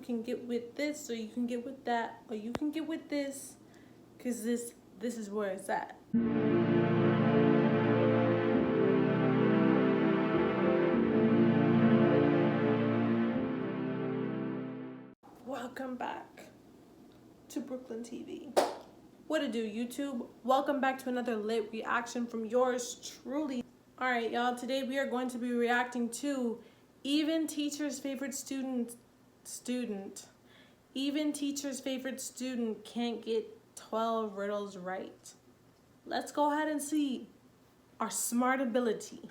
can get with this, or you can get with that, or you can get with this, because this is where it's at. Welcome back to Brooklyn TV. What it do, YouTube? Welcome back to another lit reaction from yours truly. Alright, y'all, today we are going to be reacting to Even Teacher's Favorite Student. Even Teacher's Favorite Student can't get 12 riddles right. Let's go ahead and see our smart ability.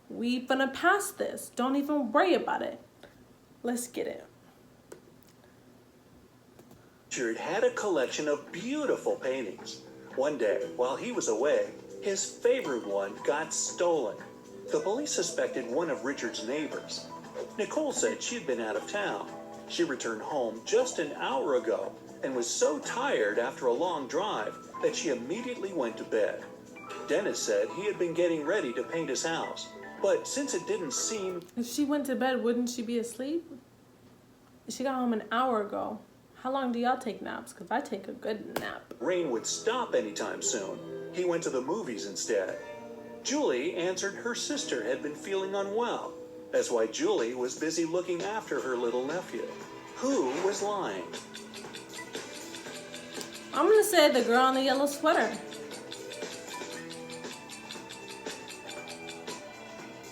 We finna pass this. Don't even worry about it. Let's get it. Richard had a collection of beautiful paintings. One day, while he was away, his favorite one got stolen. The police suspected one of Richard's neighbors. Nicole said she'd been out of town. She returned home just an hour ago and was so tired after a long drive that she immediately went to bed. Dennis said he had been getting ready to paint his house, but since it didn't seem... If she went to bed, wouldn't she be asleep? She got home an hour ago. How long do y'all take naps? Because I take a good nap. Rain would stop anytime soon. He went to the movies instead. Julie answered her sister had been feeling unwell. That's why Julie was busy looking after her little nephew. Who was lying? I'm going to say the girl in the yellow sweater.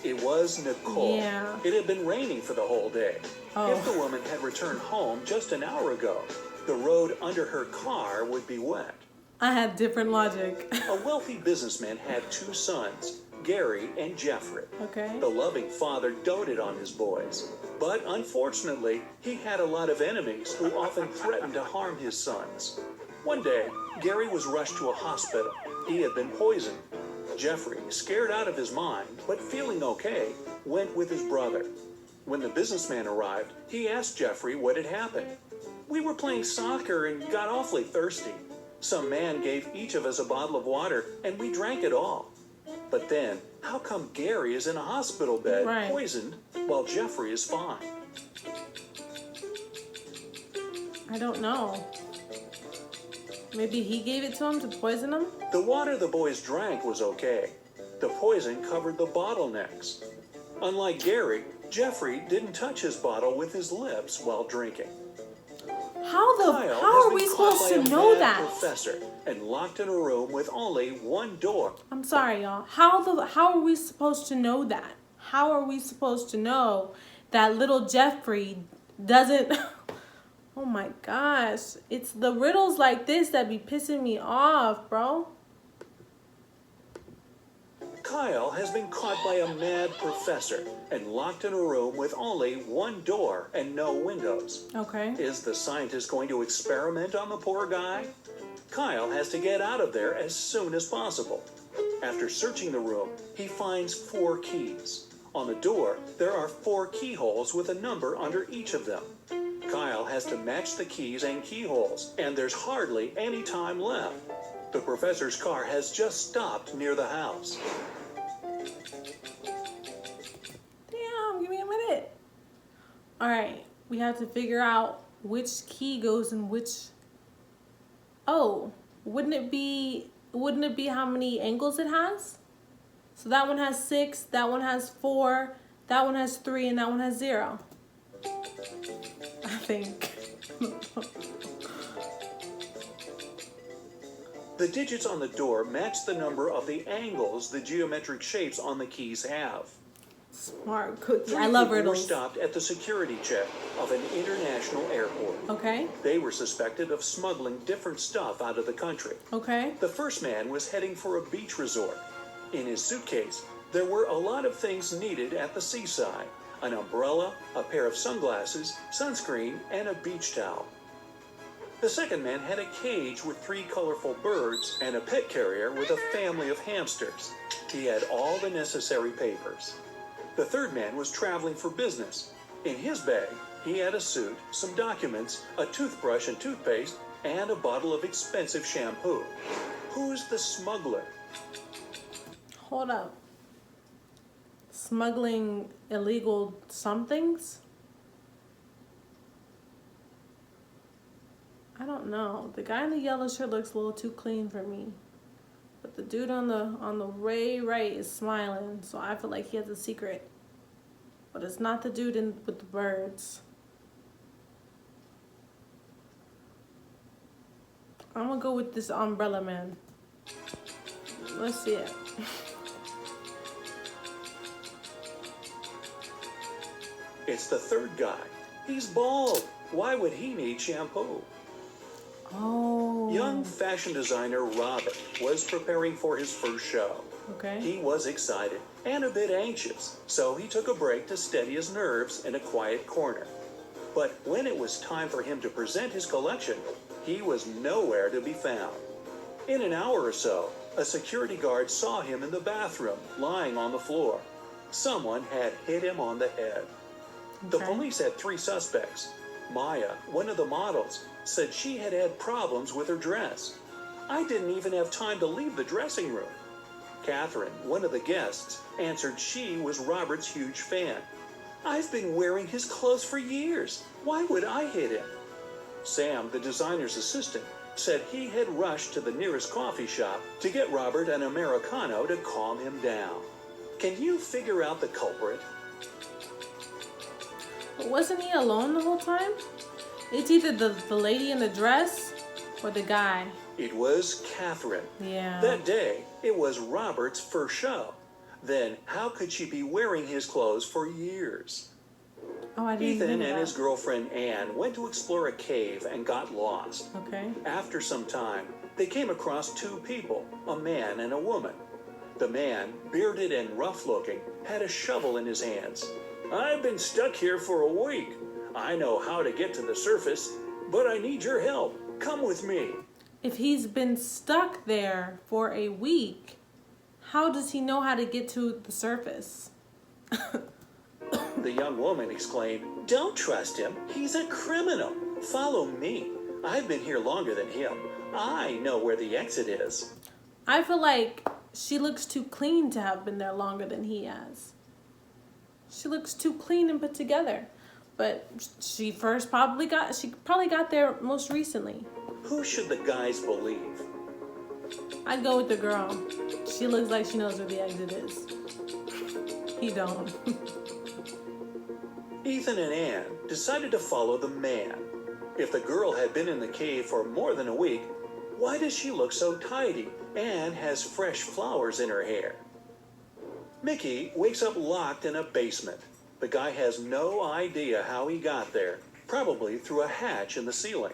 It was Nicole. Yeah. It had been raining for the whole day. Oh. If the woman had returned home just an hour ago, the road under her car would be wet. I had different logic. A wealthy businessman had two sons, Gary and Jeffrey. Okay. The loving father doted on his boys, but unfortunately, he had a lot of enemies who often threatened to harm his sons. One day, Gary was rushed to a hospital. He had been poisoned. Jeffrey, scared out of his mind, but feeling okay, went with his brother. When the businessman arrived, he asked Jeffrey what had happened. "We were playing soccer and got awfully thirsty. Some man gave each of us a bottle of water, and we drank it all. But then, how come Gary is in a hospital bed, poisoned, while Jeffrey is fine?" I don't know. Maybe he gave it to him to poison him? The water the boys drank was okay. The poison covered the bottlenecks. Unlike Gary, Jeffrey didn't touch his bottle with his lips while drinking. How are we supposed to know that? Professor and locked in a room with only one door. I'm sorry, y'all. How are we supposed to know that? How are we supposed to know that little Jeffrey doesn't... Oh my gosh. It's the riddles like this that be pissing me off, bro. Kyle has been caught by a mad professor and locked in a room with only one door and no windows. Okay. Is the scientist going to experiment on the poor guy? Kyle has to get out of there as soon as possible. After searching the room, he finds 4 keys. On the door, there are 4 keyholes with a number under each of them. Kyle has to match the keys and keyholes, and there's hardly any time left. The professor's car has just stopped near the house. Damn, give me a minute. All right, we have to figure out which key goes in which. Oh, wouldn't it be how many angles it has? So that one has 6, that one has 4, that one has 3, and that one has 0. I think. The digits on the door match the number of the angles the geometric shapes on the keys have. Smart cookie. 3 I love people were riddles. stopped at the security check of an international airport. Okay. They were suspected of smuggling different stuff out of the country. Okay. The first man was heading for a beach resort. In his suitcase, there were a lot of things needed at the seaside: an umbrella, a pair of sunglasses, sunscreen, and a beach towel. The second man had a cage with 3 colorful birds and a pet carrier with a family of hamsters. He had all the necessary papers. The third man was traveling for business. In his bag, he had a suit, some documents, a toothbrush and toothpaste, and a bottle of expensive shampoo. Who's the smuggler? Hold up. Smuggling illegal somethings? I don't know. The guy in the yellow shirt looks a little too clean for me. But the dude on the way right is smiling, so I feel like he has a secret. But it's not the dude with the birds. I'm gonna go with this umbrella man. Let's see it. It's the third guy. He's bald. Why would he need shampoo? Oh. Young fashion designer Robert was preparing for his first show. Okay. He was excited and a bit anxious, so he took a break to steady his nerves in a quiet corner. But when it was time for him to present his collection, he was nowhere to be found. In an hour or so, a security guard saw him in the bathroom, lying on the floor. Someone had hit him on the head. The police had 3 suspects. Maya, one of the models, said she had had problems with her dress. I didn't even have time to leave the dressing room. Catherine, one of the guests, answered she was Robert's huge fan. I've been wearing his clothes for years. Why would I hit him? Sam, the designer's assistant, said he had rushed to the nearest coffee shop to get Robert an Americano to calm him down. Can you figure out the culprit? But wasn't he alone the whole time? It's either the lady in the dress or the guy. It was Catherine. Yeah. That day, it was Robert's first show. Then, how could she be wearing his clothes for years? Oh, I didn't Ethan think of and that. his girlfriend Anne went to explore a cave and got lost. Okay. After some time, they came across 2 people, a man and a woman. The man, bearded and rough-looking, had a shovel in his hands. I've been stuck here for a week. I know how to get to the surface, but I need your help. Come with me. If he's been stuck there for a week, how does he know how to get to the surface? The young woman exclaimed, Don't trust him. He's a criminal. Follow me. I've been here longer than him. I know where the exit is. I feel like she looks too clean to have been there longer than he has. She looks too clean and put together. But she probably got there most recently. Who should the guys believe? I'd go with the girl. She looks like she knows where the exit is. He don't. Ethan and Anne decided to follow the man. If the girl had been in the cave for more than a week, why does she look so tidy and has fresh flowers in her hair? Mickey wakes up locked in a basement. The guy has no idea how he got there, probably through a hatch in the ceiling.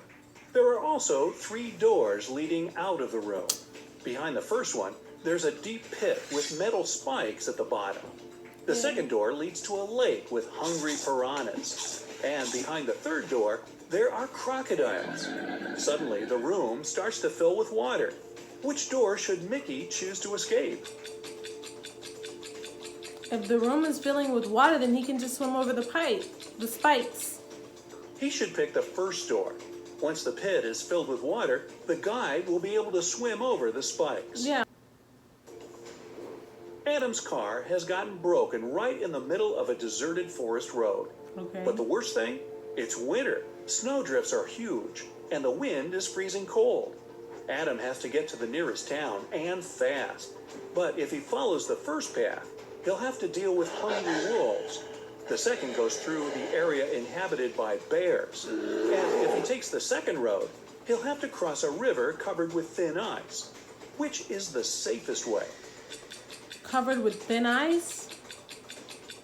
There are also 3 doors leading out of the room. Behind the first one, there's a deep pit with metal spikes at the bottom. The second door leads to a lake with hungry piranhas. And behind the third door, there are crocodiles. Suddenly, the room starts to fill with water. Which door should Mickey choose to escape? If the room is filling with water, then he can just swim over the spikes. He should pick the first door. Once the pit is filled with water, the guide will be able to swim over the spikes. Yeah. Adam's car has gotten broken right in the middle of a deserted forest road. Okay. But the worst thing? It's winter. Snowdrifts are huge, and the wind is freezing cold. Adam has to get to the nearest town, and fast. But if he follows the first path, he'll have to deal with hungry wolves. The second goes through the area inhabited by bears. And if he takes the second road, he'll have to cross a river covered with thin ice. Which is the safest way? Covered with thin ice?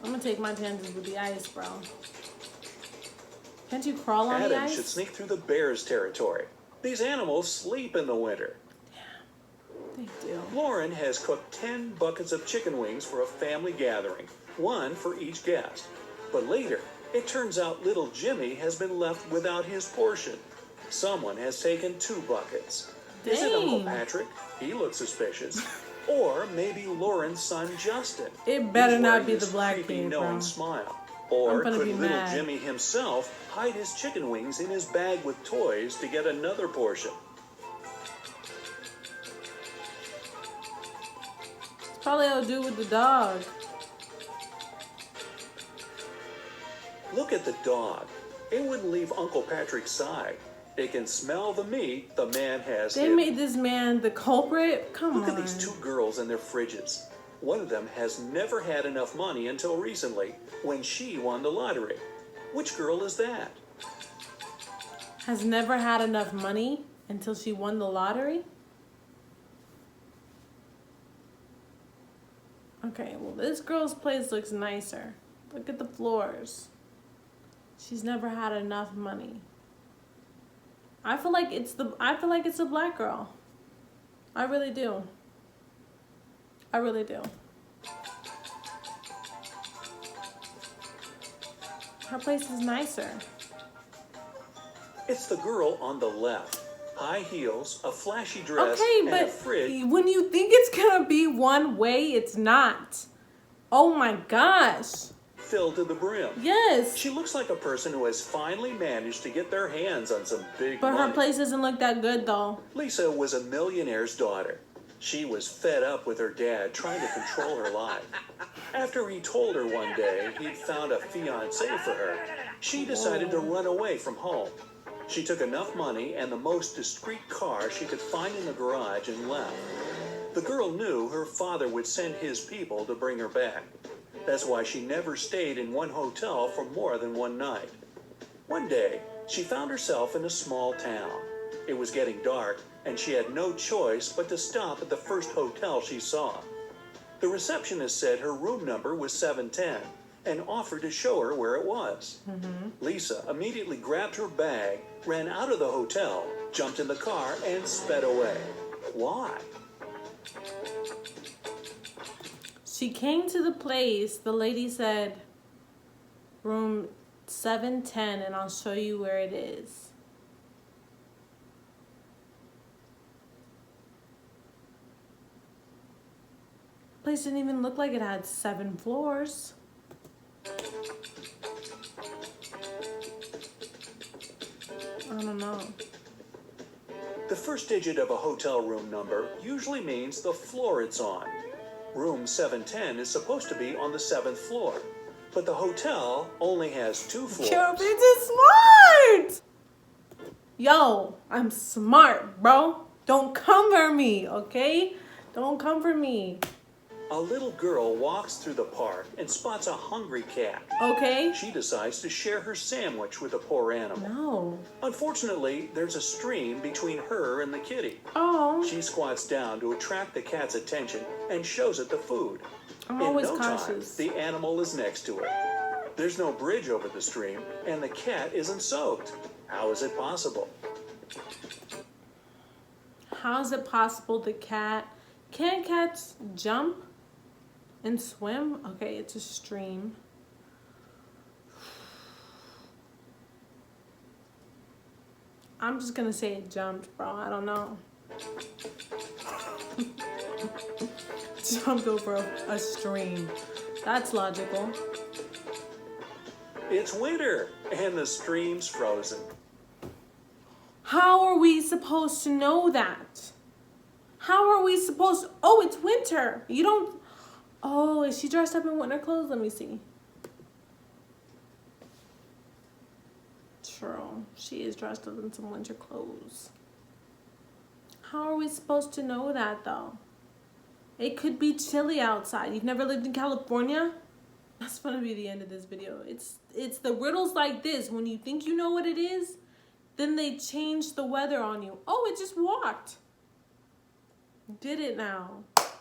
I'm gonna take my chances with the ice, bro. Can't you crawl on the Adam ice? should sneak through the bears' territory. These animals sleep in the winter. They do. Lauren has cooked 10 buckets of chicken wings for a family gathering, 1 for each guest. But later, it turns out little Jimmy has been left without his portion. Someone has taken 2 buckets. Is it Uncle Dang. Patrick? He looks suspicious. Or maybe Lauren's son Justin. It better He's not wearing be this the black creepy, kid, knowing bro. smile. Or I'm gonna could be little mad. Jimmy himself hide his chicken wings in his bag with toys to get another portion? It's probably what I'll do with the dog. Look at the dog. It wouldn't leave Uncle Patrick's side. It can smell the meat the man has They hidden. made this man the culprit? Come on. Look at these two girls and their fridges. One of them has never had enough money until recently when she won the lottery. Which girl is that? Has never had enough money until she won the lottery? Okay, well, this girl's place looks nicer. Look at the floors. She's never had enough money. I feel like it's a black girl. I really do. I really do. Her place is nicer. It's the girl on the left. High heels, a flashy dress, Okay, and a but fridge when you think it's gonna be one way, it's not. Oh my gosh. filled to the brim. Yes. She looks like a person who has finally managed to get their hands on some big But money. her place doesn't look that good though. Lisa was a millionaire's daughter. She was fed up with her dad trying to control her life. After he told her one day he'd found a fiancé for her, she decided to run away from home. She took enough money and the most discreet car she could find in the garage and left. The girl knew her father would send his people to bring her back. That's why she never stayed in one hotel for more than one night. One day, she found herself in a small town. It was getting dark, and she had no choice but to stop at the first hotel she saw. The receptionist said her room number was 710 and offered to show her where it was. Lisa immediately grabbed her bag, ran out of the hotel, jumped in the car, and sped away. Why? She came to the place, the lady said, room 710, and I'll show you where it is. Place didn't even look like it had 7 floors. I don't know. The first digit of a hotel room number usually means the floor it's on. Room 710 is supposed to be on the 7th floor, but the hotel only has 2 floors. Yo, bitch is smart! Yo, I'm smart, bro. Don't come for me, okay? Don't come for me. A little girl walks through the park and spots a hungry cat. Okay? She decides to share her sandwich with the poor animal. No. Unfortunately, there's a stream between her and the kitty. Oh. She squats down to attract the cat's attention and shows it the food. I'm In always no cautious. time, the animal is next to her. There's no bridge over the stream, and the cat isn't soaked. How is it possible? How is it possible the cat... Can cats jump and swim? Okay, it's a stream. I'm just gonna say it jumped, bro. I don't know. Jumped over a stream. That's logical. It's winter, and the stream's frozen. How are we supposed to know that? How are we supposed to... Oh, it's winter. You don't... Oh, is she dressed up in winter clothes? Let me see. True. She is dressed up in some winter clothes. How are we supposed to know that, though? It could be chilly outside. You've never lived in California? That's going to be the end of this video. It's the riddles like this. When you think you know what it is, then they change the weather on you. Oh, it just walked. Did it now. If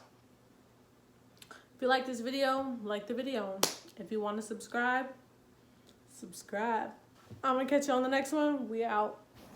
you like this video, like the video. If you want to subscribe, subscribe. I'm going to catch you on the next one. We out.